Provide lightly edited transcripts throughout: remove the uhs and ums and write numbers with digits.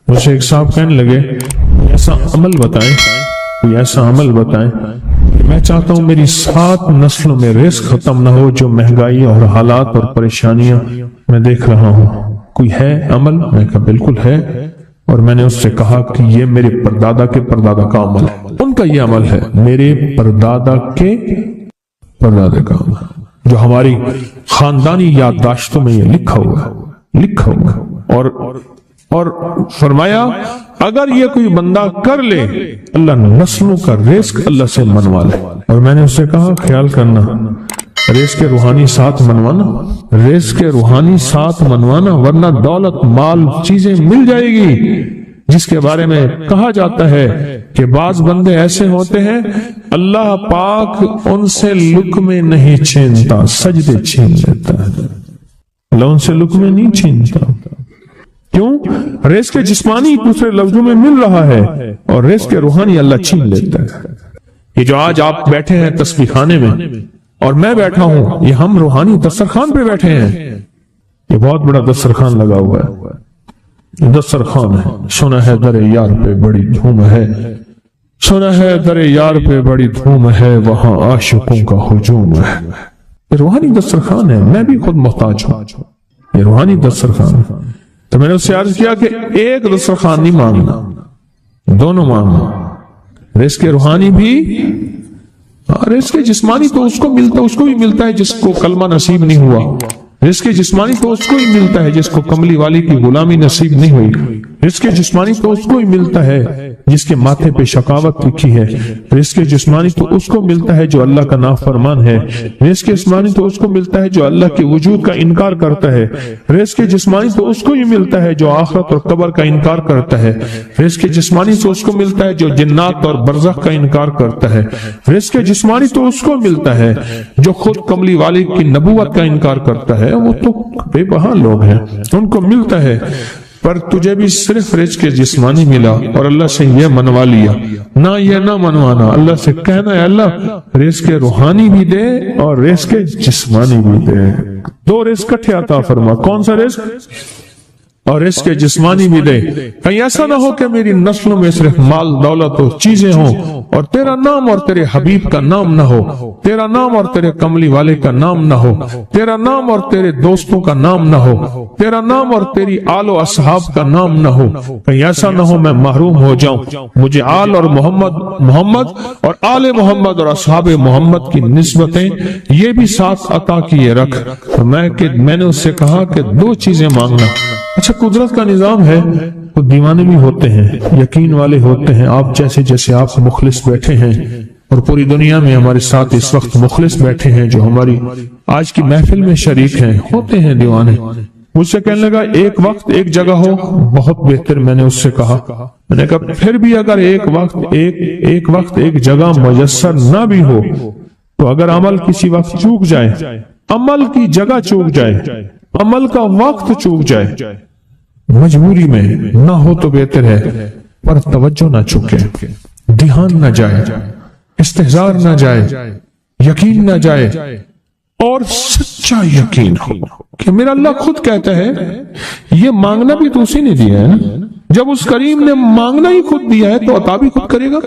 مجھے ایک صاحب کہنے لگے ایسا عمل بتائیں، کوئی ایسا عمل بتائیں، میں چاہتا ہوں میری 7 نسلوں میں رزق ختم نہ ہو، جو مہنگائی اور حالات اور پریشانیاں میں دیکھ رہا ہوں، کوئی ہے عمل؟ میں کہا بالکل ہے، اور میں نے اس سے کہا کہ یہ میرے پردادا کے پردادا کا عمل ہے، ان کا یہ عمل ہے، میرے پردادا کے پردادا کا عمل، جو ہماری خاندانی یادداشتوں میں یہ لکھا ہوا اور فرمایا اگر یہ کوئی بندہ کر لے اللہ نسلوں کا رزق اللہ سے منوا لے۔ اور میں نے اس سے کہا خیال کرنا، رزق کے روحانی ساتھ منوانا، ورنہ دولت مال چیزیں مل جائے گی، جس کے بارے میں کہا جاتا ہے کہ بعض بندے ایسے ہوتے ہیں اللہ پاک ان سے لقمے نہیں چھینتا، سجدے چھین لیتا ہے، اللہ ان سے لقمے نہیں چھینتا۔ کیوں؟ رزق جسمانی دوسرے لفظوں میں مل رہا ہے، اور رزق روحانی اللہ چھین لیتا ہے۔ یہ جو آج آپ بیٹھے ہیں تسبیح خانے میں اور میں بیٹھا ہوں، یہ ہم روحانی دسترخوان پہ بیٹھے ہیں، یہ بہت بڑا دسترخوان لگا ہوا ہے، دسترخوان ہے، سنا ہے در یار پہ بڑی دھوم ہے، سنا ہے در یار پہ بڑی دھوم ہے، وہاں عاشقوں کا ہجوم ہے۔ یہ روحانی دسترخوان ہے، میں بھی خود محتاج ہوں، یہ روحانی دسترخوان ہے۔ تو میں نے اس سے عرض کیا کہ ایک دسترخوان نہیں مانگنا، دونوں مانگنا، رزق روحانی بھی، رزق جسمانی تو اس کو بھی ملتا ہے جس کو کلمہ نصیب نہیں ہوا، رزق جسمانی تو اس کو ہی ملتا ہے جس کو کملی والی کی غلامی نصیب نہیں ہوئی، رزق جسمانی تو اس کو ہی ملتا ہے جس کے ماتھے پہ شقاوت لکھی ہے، رزق جسمانی تو اس کو ملتا ہے جو اللہ کا نافرمان ہے، رزق جسمانی تو اس کو ملتا ہے جو اللہ کے وجود کا انکار کرتا ہے، رزق جسمانی تو اس کو ہی ملتا ہے جو آخرت اور قبر کا انکار کرتا ہے، رزق جسمانی تو اس کو ملتا ہے جو جنات اور برزخ کا انکار کرتا ہے، رزق جسمانی تو اس کو ملتا ہے جو خود کملی والی کی نبوت کا انکار کرتا ہے، وہ تو بے بہا لوگ ہیں، ان کو ملتا ہے، پر تجھے بھی صرف رزق جسمانی ملا اور اللہ سے یہ منوا لیا، نہ یہ نہ منوانا، اللہ سے کہنا ہے اللہ رزق روحانی بھی دے اور رزق جسمانی بھی دے، 2 رزق کٹھے عطا فرما، کون سا رزق؟ اور رزق جسمانی بھی دے، کہیں ایسا نہ ہو کہ میری نسلوں میں صرف مال دولت و چیزیں ہوں اور تیرا نام اور تیرے حبیب کا نام نہ ہو، تیرا نام اور تیرے کملی والے کا نام نہ ہو، تیرا نام اور تیرے دوستوں کا نام نہ ہو، تیرا نام اور تیری آل و اصحاب کا نام نہ ہو، کہیں ایسا نہ ہو میں محروم ہو جاؤں، مجھے آل اور محمد اور آل محمد اور اصحاب محمد کی نسبتیں یہ بھی ساتھ عطا کیے رکھ۔ میں نے اس سے کہا کہ 2 چیزیں مانگنا۔ اچھا قدرت کا نظام ہے، وہ دیوانے بھی ہوتے ہیں، یقین والے ہوتے ہیں، آپ جیسے آپ مخلص بیٹھے ہیں، اور پوری دنیا میں ہمارے ساتھ اس وقت مخلص بیٹھے ہیں جو ہماری آج کی محفل میں شریک ہیں، ہوتے ہیں دیوانے۔ مجھ سے کہنے لگا ایک وقت ایک جگہ ہو بہت بہتر، میں نے اس سے کہا، میں نے کہا پھر بھی اگر ایک وقت ایک جگہ میسر نہ بھی ہو تو اگر عمل کسی وقت چوک جائے، عمل کی جگہ چوک جائے، عمل کا وقت چوک جائے، مجبوری میں نہ ہو تو بہتر ہے، پر توجہ نہ چکے، دھیان نہ جائے، استحضار نہ جائے، یقین نہ جائے، اور سچا یقین ہو کہ میرا اللہ خود کہتا ہے یہ مانگنا بھی تو اسی نے دیا ہے نا، جب اس کریم نے مانگنا ہی خود دیا ہے تو عطا بھی خود کرے گا،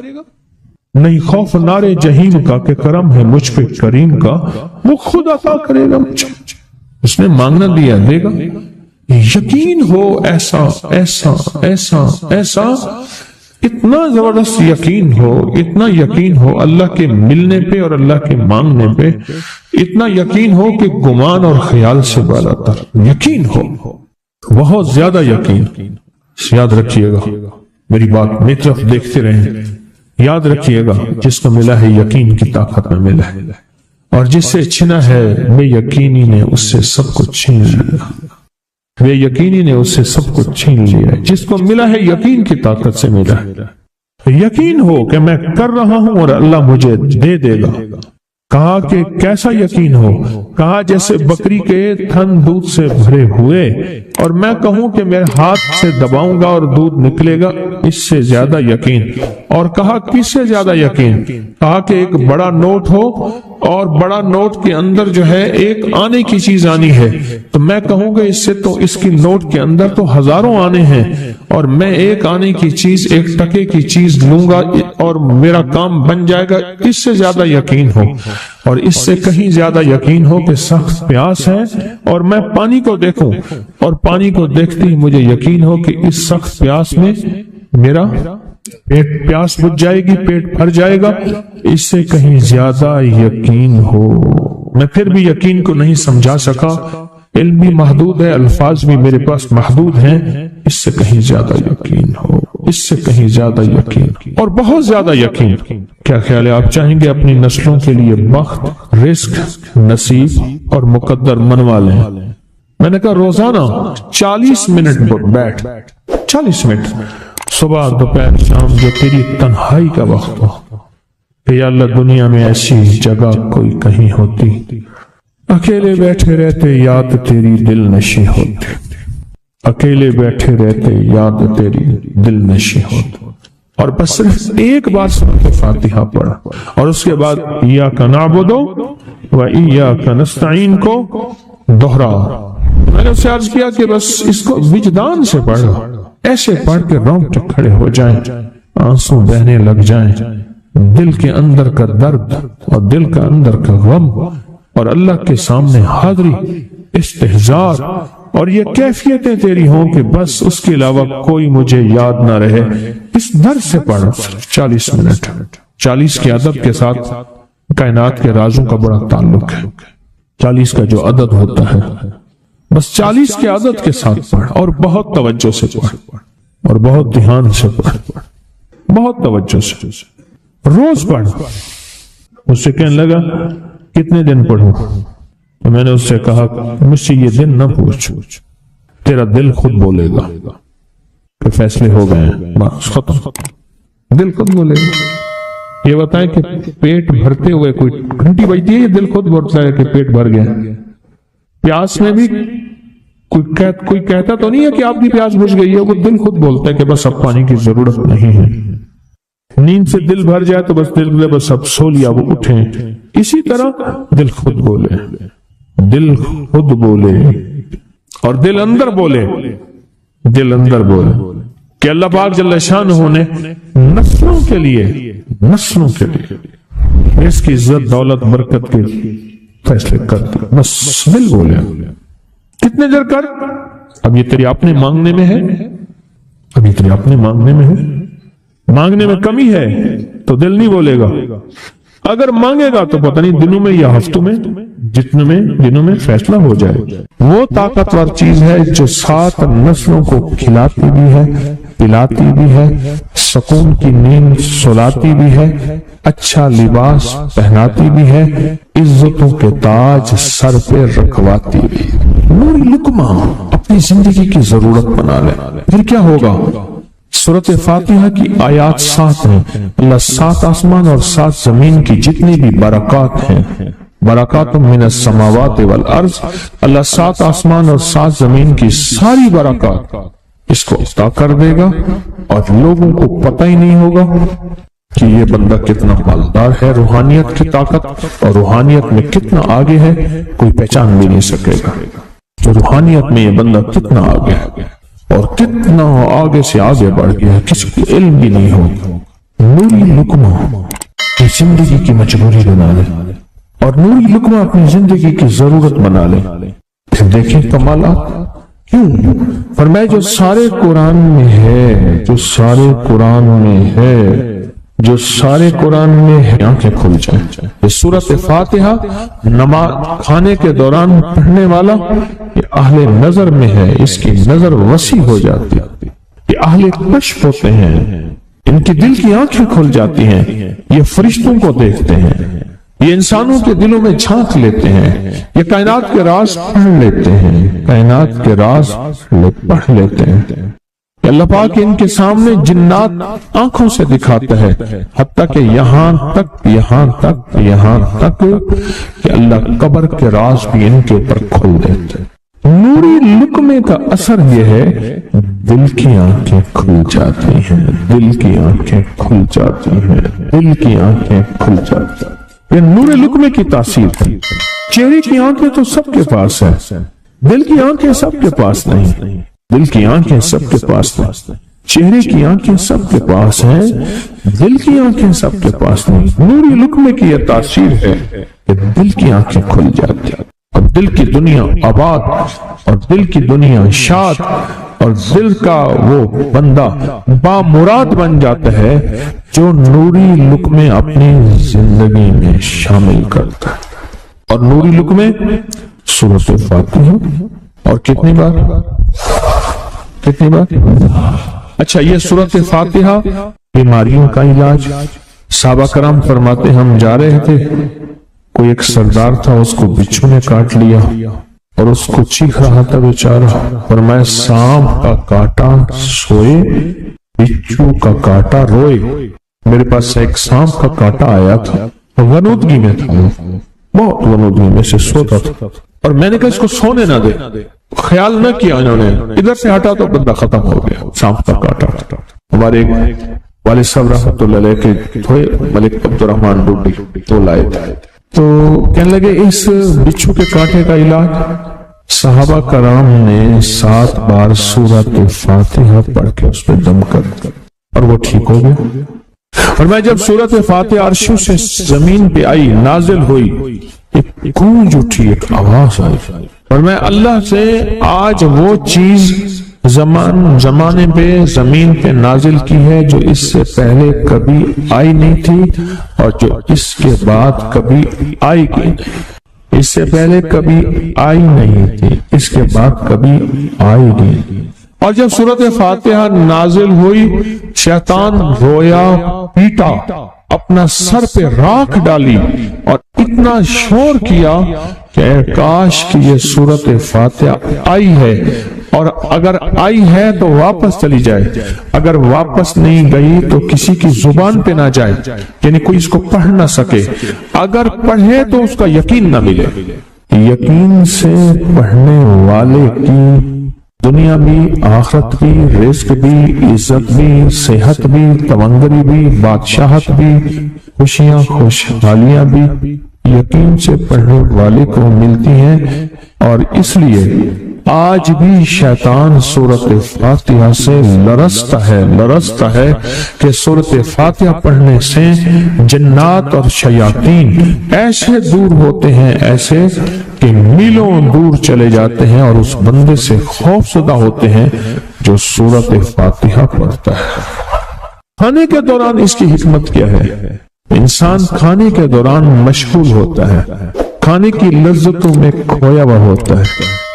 نہیں خوف نارے جہیم کا کہ کرم ہے مجھ پہ کریم کا، وہ خود عطا کرے گا، اس نے مانگنا دیا دے گا، یقین ہو ایسا ایسا ایسا ایسا، اتنا زبردست یقین ہو، اتنا یقین ہو اللہ کے ملنے پہ اور اللہ کے مانگنے پہ، اتنا یقین ہو کہ گمان اور خیال سے بالا تر یقین ہو، بہت زیادہ یقین۔ یاد رکھیے گا میری بات، میری طرف دیکھتے رہیں، یاد رکھیے گا جس کو ملا ہے یقین کی طاقت میں ملا ہے، اور جس سے چھنا ہے بے یقینی نے اس سے سب کچھ چھین لیا، بے یقینی نے اس سے سب کچھ چھین لیا، جس کو ملا ہے یقین کی طاقت سے ملا ہے، یقین ہو کہ میں کر رہا ہوں اور اللہ مجھے دے گا۔ کہا کہ کیسا یقین ہو؟ کہا جیسے بکری کے تھن دودھ سے بھرے ہوئے اور میں کہوں کہ میرے ہاتھ سے دباؤں گا اور دودھ نکلے گا، اس سے زیادہ یقین۔ اور کہا کس سے زیادہ یقین؟ کہا کہ ایک بڑا نوٹ ہو اور بڑا نوٹ کے اندر جو ہے ایک آنے کی چیز آنی ہے تو میں کہوں گا اس سے تو اس کی نوٹ کے اندر تو ہزاروں آنے ہیں اور میں ایک آنے کی چیز ایک ٹکے کی چیز لوں گا اور میرا کام بن جائے گا، اس سے زیادہ یقین ہو اور اس سے کہیں زیادہ یقین ہو کہ سخت پیاس ہے اور میں پانی کو دیکھوں اور پانی کو دیکھتے ہی مجھے یقین ہو کہ اس سخت پیاس میں میرا پیاس بجھ جائے گی، پیٹ بھر جائے گا، اس سے کہیں زیادہ یقین ہو۔ میں پھر بھی یقین کو نہیں سمجھا سکا، علم بھی محدود ہے، الفاظ بھی میرے پاس محدود ہیں، اس سے کہیں زیادہ یقین ہو، اس سے کہیں زیادہ یقین اور بہت زیادہ یقین۔ کیا خیال ہے؟ آپ چاہیں گے اپنی نسلوں کے لیے بخت، رزق، نصیب اور مقدر منوا لیں؟ میں نے کہا روزانہ 40 منٹ بیٹھ 40 منٹ صبح دوپہر شام جو تیری تنہائی کا وقت ہو کہ یا اللہ دنیا میں ایسی جگہ کوئی کہیں ہوتی، اکیلے بیٹھے رہتے یاد تیری دل نشی ہوتی، اکیلے بیٹھے رہتے یاد تیری دل نشی ہوتی، اور بس صرف ایک بار سورۃ فاتحہ پڑھا اور اس کے بعد ایاک نعبد و ایاک نستعین کو دوہرا۔ میں نے اسے عرض کیا کہ بس اس کو وجدان سے پڑھا، ایسے پڑھ کے رونگٹے کھڑے ہو جائیں، آنسو بہنے لگ جائیں، دل کے اندر کا درد اور دل کا اندر کا غم اور اللہ کے سامنے حاضری، استحضار اور یہ کیفیتیں تیری ہوں کہ بس اس کے علاوہ کوئی مجھے یاد نہ رہے۔ اس درد سے پڑھ 40 منٹ۔ 40 کے عدد کے ساتھ کائنات کے رازوں کا بڑا تعلق ہے۔ 40 کا جو عدد ہوتا ہے بس 40 کے عدد کے ساتھ پڑھ اور بہت توجہ سے پڑھ اور بہت دھیان سے پڑھ، بہت توجہ سے روز پڑھ۔ اس سے کہنے لگا کتنے دن پڑھوں؟ تو میں نے اس سے کہا مجھ سے یہ دن نہ پوچھ، تیرا دل خود بولے گا کہ فیصلے ہو گئے ہیں، بس ختم، دل خود بولے گا۔ یہ بتائیں کہ پیٹ بھرتے ہوئے کوئی گھنٹی بجتی ہے، یہ دل خود بولتا ہے کہ پیٹ بھر گیا۔ پیاس میں بھی کوئی کہتا تو نہیں ہے کہ آپ کی پیاس بجھ گئی ہے، وہ دل خود بولتا ہے کہ بس اب پانی کی ضرورت نہیں ہے۔ نیند سے دل بھر جائے تو بس دل بولے بس اب سو لیا، وہ اٹھیں۔ اسی طرح دل خود بولے، دل خود بولے اور دل اندر بولے، دل اندر بولے کہ اللہ پاک جل شانہ نے نسلوں کے لیے اس کی عزت دولت برکت کے فیصلے کر دی، بس دل بولے۔ کتنے دیر کر؟ اب یہ تیری اپنے مانگنے میں ہے، اب یہ تیری اپنے مانگنے میں ہے، مانگنے میں کمی ہے تو دل نہیں بولے گا، اگر مانگے گا تو پتہ نہیں دنوں میں یا ہفتوں میں، جتنے میں دنوں میں فیصلہ ہو جائے۔ وہ طاقتور چیز ہے جو 7 نسلوں کو کھلاتی بھی ہے، پلاتی بھی ہے، سکون کی نیند سلاتی بھی ہے، اچھا لباس پہناتی بھی ہے، عزتوں کے تاج سر پہ رکھواتی بھی۔ نوری لقمہ اپنی زندگی کی ضرورت بنا لے، پھر کیا ہوگا؟ سورۃ فاتحہ کی آیات 7 ہیں۔ اللہ 7 آسمان اور 7 زمین کی جتنی بھی برکات ہیں، برکات من السماوات والارض، اللہ 7 آسمان اور 7 زمین کی ساری برکات اس کو عطا کر دے گا اور لوگوں کو پتہ ہی نہیں ہوگا کہ یہ بندہ کتنا مالدار ہے، روحانیت کی طاقت اور روحانیت میں کتنا آگے ہے، کوئی پہچان بھی نہیں سکے گا کہ روحانیت میں یہ بندہ کتنا آگے ہے اور کتنا آگے سے آگے بڑھ گیا ہے، کسی کو علم بھی نہیں ہوگا۔ نوری لقمہ اپنی زندگی کی مجبوری بنا لے اور نوری لقمہ اپنی زندگی کی ضرورت بنا لے، پھر دیکھیں کمالات۔ کیوں؟ فرمایا جو سارے قرآن میں ہے، جو سارے قرآن میں ہے، جو سارے قرآن میں ہے، آنکھیں کھل جائیں۔ یہ سورۃ فاتحہ نماز کھانے کے دوران پڑھنے والا یہ اہل نظر میں ہے، اس کی نظر وسیع ہو جاتی ہے، یہ اہل کشف ہوتے ہیں، ان کی دل کی آنکھیں کھل جاتی ہیں، یہ فرشتوں کو دیکھتے ہیں، یہ انسانوں کے دلوں میں جھانک لیتے ہیں، یہ کائنات کے راز پڑھ لیتے ہیں، کائنات کے راز پڑھ لیتے ہیں۔ اللہ پاک ان کے سامنے جنات آنکھوں سے دکھاتا ہے، حتیٰ کہ یہاں تک کہ اللہ قبر کے راز بھی ان کے اوپر کھول دیتے ہیں۔ نوری لقمے کا اثر یہ ہے دل کی آنکھیں کھل جاتی ہیں، دل کی آنکھیں کھل جاتی ہیں، دل کی آنکھیں کھل جاتی ہیں۔ یہ نور لقمے کی تاثیر ہے۔ چہرے کی آنکھیں تو سب کے پاس ہے، دل کی آنکھیں سب کے پاس نہیں، دل کی آنکھیں سب کے پاس نہیں، چہرے کی آنکھیں سب کے پاس ہیں، دل کی آنکھیں سب کے پاس نہیں۔ نور لقمے کی یہ تاثیر ہے کہ دل کی آنکھیں کھل جاتی ہیں اور دل کی دنیا آباد اور دل کی دنیا شاد اور دل کا وہ بندہ بامراد بن جاتا ہے جو نوری لقمے اپنی زندگی میں شامل کرتا ہے۔ اور نوری لقمے سورۃ فاتحہ، اور کتنی بار؟ اچھا، یہ سورۃ فاتحہ بیماریوں کا علاج۔ صحابہ کرام فرماتے ہم جا رہے تھے، کوئی ایک سردار تھا، اس کو بچھو نے کاٹ لیا اور اس کو چیخ رہا تھا بیچارہ، فرمایا سانپ کا کاٹا سوئے بچھو کا کاٹا روئے۔ میرے پاس ایک سانپ کا کاٹا آیا تھا، غنودگی میں تھا، بہت غنودگی میں سے سوتا تھا، اور میں نے کہا اس کو سونے نہ دے، خیال نہ کیا انہوں نے، ادھر سے ہٹا تو بندہ ختم ہو گیا، سانپ کا کاٹا۔ ہمارے والد صاحب رحمۃ اللہ علیہ کے تھے ملک عبد الرحمن ڈوڈی، تو لائے تھے، تو کہنے لگے اس بچھو کے کاٹے کا علاج صحابہ کرام نے 7 بار سورۃ فاتحہ پڑھ کے اس پہ دم کر اور وہ ٹھیک ہو گیا۔ اور میں جب سورۃ فاتحہ عرشوں سے زمین پہ آئی، نازل ہوئی، ایک گونج اٹھی، ایک آواز آئی، اور میں اللہ سے آج وہ چیز زمانے پہ زمین پہ نازل کی ہے جو اس سے پہلے کبھی آئی نہیں تھی اور جو اس کے بعد کبھی آئے گی نہیں، اس سے پہلے کبھی آئی نہیں تھی، اس کے بعد کبھی آئے گی۔ اور جب سورۃ فاتحہ نازل ہوئی، شیطان رویا پیٹا، اپنا سر پہ راکھ ڈالی اور اتنا شور کیا کہ کاش کہ یہ سورۃ فاتحہ آئی ہے، اور اگر آئی ہے تو واپس چلی جائے، اگر واپس نہیں گئی تو کسی کی زبان پہ نہ جائے، یعنی کوئی اس کو پڑھ نہ سکے، اگر پڑھے تو اس کا یقین نہ ملے۔ یقین سے پڑھنے والے کی دنیا بھی، آخرت بھی، رزق بھی، عزت بھی، صحت بھی، تمنگری بھی، بادشاہت بھی، خوشیاں خوشحالیاں بھی یقین سے پڑھنے والے کو ملتی ہیں۔ اور اس لیے آج بھی شیطان سورۃ فاتحہ سے لرزتا ہے کہ سورۃ فاتحہ پڑھنے سے جنات اور شیاطین ایسے دور ہوتے ہیں، ایسے کہ میلوں دور چلے جاتے ہیں، اور اس بندے سے خوف زدہ ہوتے ہیں جو سورۃ فاتحہ پڑھتا ہے۔ کھانے کے دوران اس کی حکمت کیا ہے؟ انسان کھانے کے دوران مشغول ہوتا ہے، کھانے کی لذتوں میں کھویا ہوا ہوتا ہے،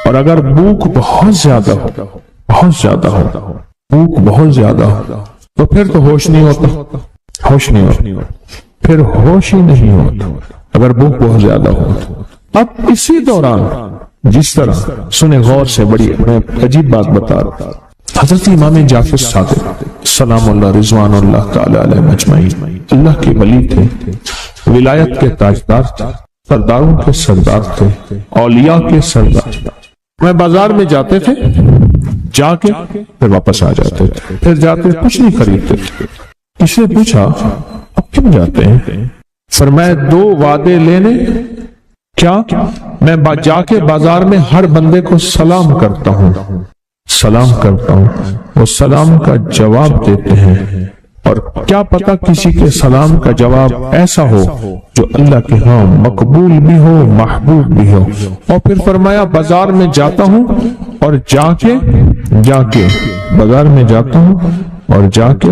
اور اگر بھوک بہت زیادہ ہو بھوک بہت زیادہ ہو تو پھر تو ہوش نہیں ہوتا، پھر ہوش ہی نہیں ہوتا اگر بھوک بہت زیادہ ہو۔ اب اسی دوران جس طرح سنے غور سے، بڑی میں عجیب بات بتا رہا، حضرت امام جعفر صادق سلام اللہ رضوان اللہ تعالی علیہ مجمعین اللہ کے ولی تھے، ولایت کے تاجدار تھے، سرداروں کے سردار تھے، اولیاء کے سردار تھے۔ میں بازار میں جاتے تھے، جا کے پھر واپس آ جاتے تھے، پھر جاتے کچھ نہیں خریدتے تھے۔ کسی نے پوچھا اب کیوں جاتے ہیں؟ فرمایا 2 وعدے لینے۔ کیا؟ میں جا کے بازار میں ہر بندے کو سلام کرتا ہوں، وہ سلام کا جواب دیتے ہیں، اور کیا پتا کسی کے سلام کا جواب ایسا ہو جو اللہ کے ہاں مقبول بھی ہو، محبوب بھی ہو۔ اور پھر فرمایا بازار میں جاتا ہوں اور جا کے بازار میں جاتا ہوں اور جا کے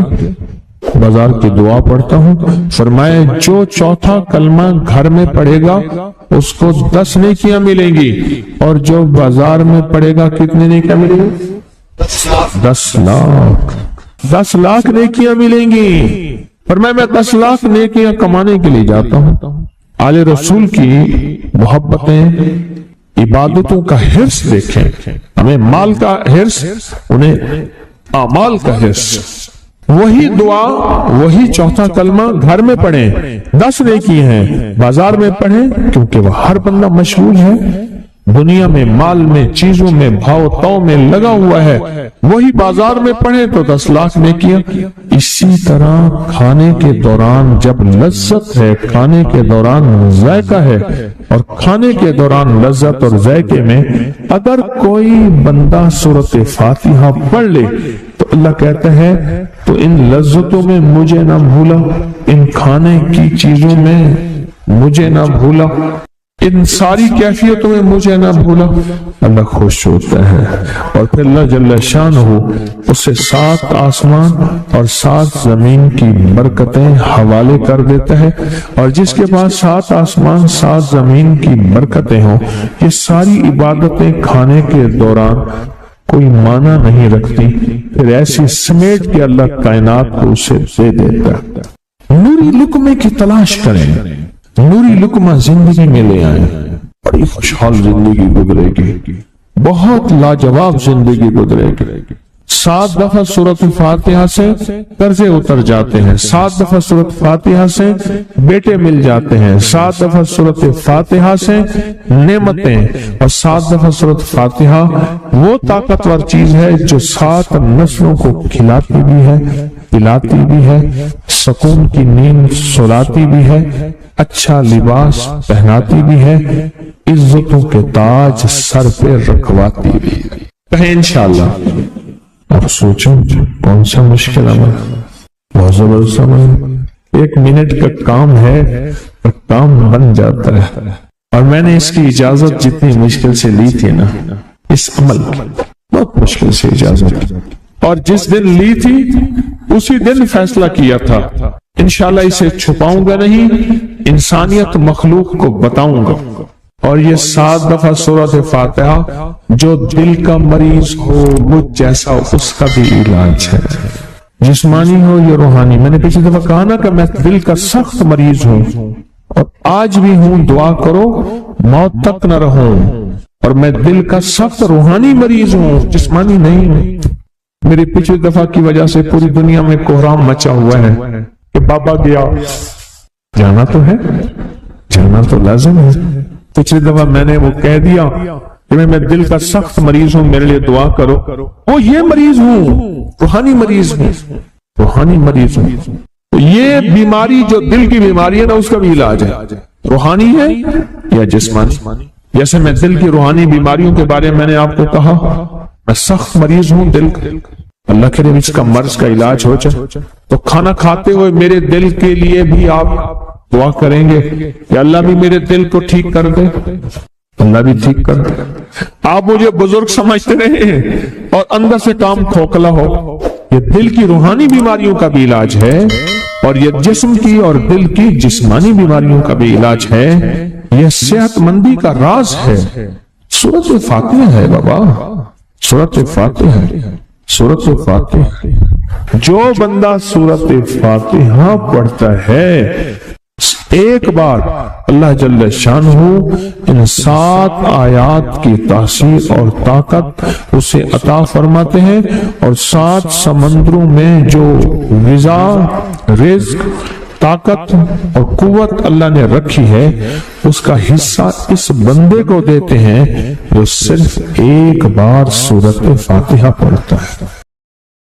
بازار کی دعا پڑھتا ہوں۔ فرمایا جو چوتھا کلمہ گھر میں پڑھے گا اس کو 10 نیکیاں ملیں گی، اور جو بازار میں پڑھے گا کتنے نیکیاں ملیں گی؟ 10 لاکھ نیکیاں ملیں گی۔ فرمایا میں 10 لاکھ نیکیاں کمانے کے لیے جاتا ہوں۔ آل رسول کی محبتیں، عبادتوں کا حرص دیکھیں، ہمیں مال کا حرص، انہیں اعمال کا حرص۔ وہی دعا، وہی چوتھا کلمہ گھر میں پڑھیں، 10 نیکی ہیں، بازار میں پڑھیں کیونکہ وہ ہر بندہ مشغول ہے، دنیا میں، مال میں، چیزوں میں، بھاؤ تاؤ میں لگا ہوا ہے، وہی بازار میں پڑھے تو 10 لاکھ نیکیاں۔ اسی طرح کھانے کے دوران جب لذت ہے، کھانے کے دوران ذائقہ ہے، اور کھانے کے دوران لذت اور ذائقے میں اگر کوئی بندہ سورۃ فاتحہ پڑھ لے تو اللہ کہتا ہے تو ان لذتوں میں مجھے نہ بھولا، ان کھانے کی چیزوں میں مجھے نہ بھولا، ان ساری کیفیتوں میں مجھے نہ بھولا۔ اللہ خوش ہوتا ہے، اور پھر اللہ جل شانہ اسے 7 آسمان اور 7 زمین کی برکتیں حوالے کر دیتا ہے، اور جس کے پاس 7 آسمان 7 زمین کی برکتیں ہوں، یہ ساری عبادتیں کھانے کے دوران کوئی معنی نہیں رکھتی، پھر ایسی سمیٹ کے اللہ کائنات کو اسے دے دیتا ہے۔ نوری لقمے کی تلاش کریں، نوری لقمہ زندگی میں لے آئیں، بڑی خوشحال زندگی گزرے گی، بہت لاجواب زندگی گزرے گی۔ 7 دفعہ سورۃ فاتحہ سے قرضے اتر جاتے ہیں، 7 دفعہ سورۃ فاتحہ سے بیٹے مل جاتے ہیں، 7 دفعہ سورۃ فاتحہ سے نعمتیں، اور 7 دفعہ سورۃ فاتحہ وہ طاقتور چیز ہے جو 7 نسلوں کو کھلاتی بھی ہے، پلاتی بھی ہے، سکون کی نیند سلاتی بھی ہے، اچھا لباس پہناتی بھی ہے، عزتوں کے تاج سر پہ رکھواتی بھی ہے۔ کہیں انشاءاللہ۔ اب سوچو کون سا مشکل عمل، بہت زبردست عمل، 1 منٹ کا کام ہے اور کام بن جاتا ہے۔ اور میں نے اس کی اجازت جتنی مشکل سے لی تھی نا، اس عمل کی بہت مشکل سے اجازت، اور جس دن لی تھی اسی دن فیصلہ کیا تھا انشاءاللہ اسے چھپاؤں گا نہیں، انسانیت مخلوق کو بتاؤں گا۔ اور یہ 7 دفعہ سورۃ فاتحہ جو دل کا مریض ہو مجھ جیسا اس کا بھی علاج ہے، جسمانی ہو یا روحانی۔ میں نے پچھلی دفعہ کہا نا کہ میں دل کا سخت مریض ہوں اور آج بھی ہوں، دعا کرو موت تک نہ رہوں، اور میں دل کا سخت روحانی مریض ہوں، جسمانی نہیں ہوں۔ میری پچھلی دفعہ کی وجہ سے پوری دنیا میں کوہرام مچا ہوا ہے کہ بابا گیا، جانا تو ہے، جانا تو لازم ہے۔ پچھلی دفعہ میں نے وہ کہہ دیا کہ میں دل کا سخت مریض ہوں، میرے لیے دعا کرو، وہ یہ مریض ہوں، روحانی مریض ہوں، روحانی مریض ہوں۔ یہ بیماری جو دل کی بیماری ہے نا، اس کا بھی علاج ہے، روحانی ہے یا جسمانی۔ جیسے میں دل کی روحانی بیماریوں کے بارے میں نے آپ کو کہا، میں سخت مریض ہوں دل کا، اللہ کرے اس کا مرض کا علاج ہو جائے۔ تو کھانا کھاتے ہوئے میرے دل کے لیے بھی آپ دعا کریں گے کہ اللہ بھی میرے دل کو ٹھیک کر دے، اللہ بھی ٹھیک کر دے۔ آپ مجھے بزرگ سمجھتے رہے اور اندر سے کام کھوکھلا ہو، یہ دل کی روحانی بیماریوں کا بھی علاج ہے، اور یہ جسم کی اور دل کی جسمانی بیماریوں کا بھی علاج ہے۔ یہ صحت مندی کا راز ہے، سورۃ فاتحہ ہے بابا، سورۃ فاتحہ، سورۃ فاتحہ۔ جو بندہ سورۃ فاتحہ پڑھتا ہے ایک بار اللہ جل شانہ ان 7 آیات کی تاثیر اور طاقت اسے عطا فرماتے ہیں، اور 7 سمندروں میں جو غذا، رزق، طاقت اور قوت اللہ نے رکھی ہے اس کا حصہ اس بندے کو دیتے ہیں جو صرف ایک بار سورۃ فاتحہ پڑھتا ہے۔